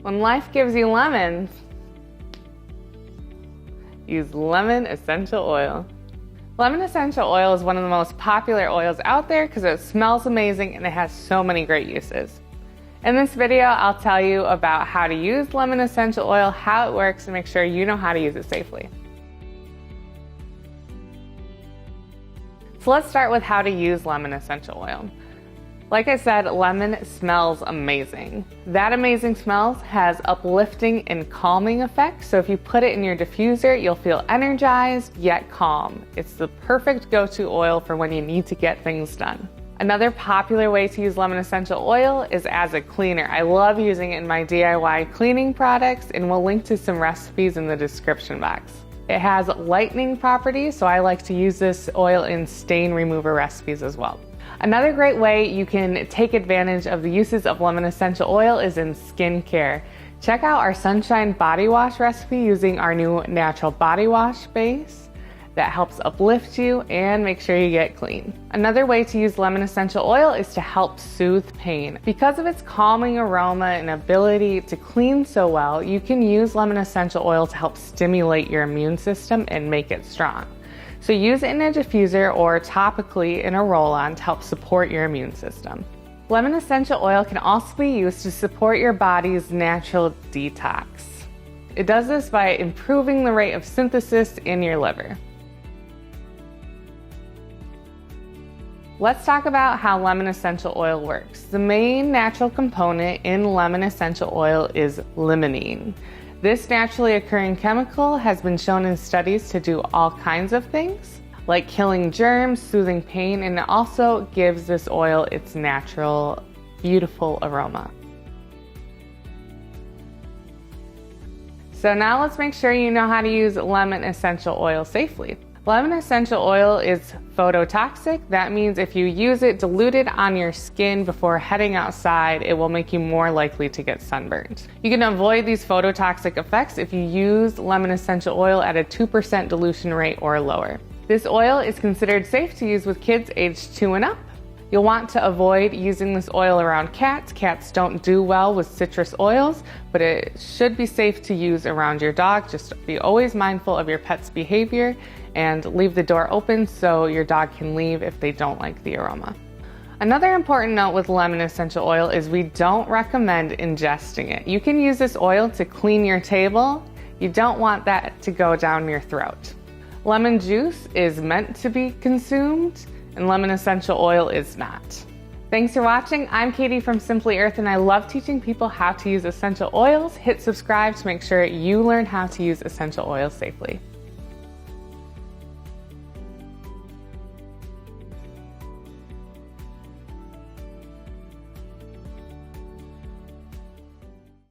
When life gives you lemons, use lemon essential oil. Lemon essential oil is one of the most popular oils out there because it smells amazing and it has so many great uses. In this video, I'll tell you about how to use lemon essential oil, how it works, and make sure you know how to use it safely. So let's start with how to use lemon essential oil. Like I said, lemon smells amazing. That amazing smell has uplifting and calming effects. So if you put it in your diffuser, you'll feel energized yet calm. It's the perfect go-to oil for when you need to get things done. Another popular way to use lemon essential oil is as a cleaner. I love using it in my DIY cleaning products, and we'll link to some recipes in the description box. It has lightening properties, so I like to use this oil in stain remover recipes as well. Another great way you can take advantage of the uses of lemon essential oil is in skincare. Check out our Sunshine Body Wash recipe using our new natural body wash base that helps uplift you and make sure you get clean. Another way to use lemon essential oil is to help soothe pain. Because of its calming aroma and ability to clean so well, you can use lemon essential oil to help stimulate your immune system and make it strong. So use it in a diffuser or topically in a roll-on to help support your immune system. Lemon essential oil can also be used to support your body's natural detox. It does this by improving the rate of synthesis in your liver. Let's talk about how lemon essential oil works. The main natural component in lemon essential oil is limonene. This naturally occurring chemical has been shown in studies to do all kinds of things, like killing germs, soothing pain, and it also gives this oil its natural, beautiful aroma. So now let's make sure you know how to use lemon essential oil safely. Lemon essential oil is phototoxic. That means if you use it diluted on your skin before heading outside, it will make you more likely to get sunburned. You can avoid these phototoxic effects if you use lemon essential oil at a 2% dilution rate or lower. This oil is considered safe to use with kids aged 2 and up. You'll want to avoid using this oil around cats. Cats don't do well with citrus oils, but it should be safe to use around your dog. Just be always mindful of your pet's behavior and leave the door open so your dog can leave if they don't like the aroma. Another important note with lemon essential oil is we don't recommend ingesting it. You can use this oil to clean your table. You don't want that to go down your throat. Lemon juice is meant to be consumed, and lemon essential oil is not. Thanks for watching. I'm Katie from Simply Earth, and I love teaching people how to use essential oils. Hit subscribe to make sure you learn how to use essential oils safely.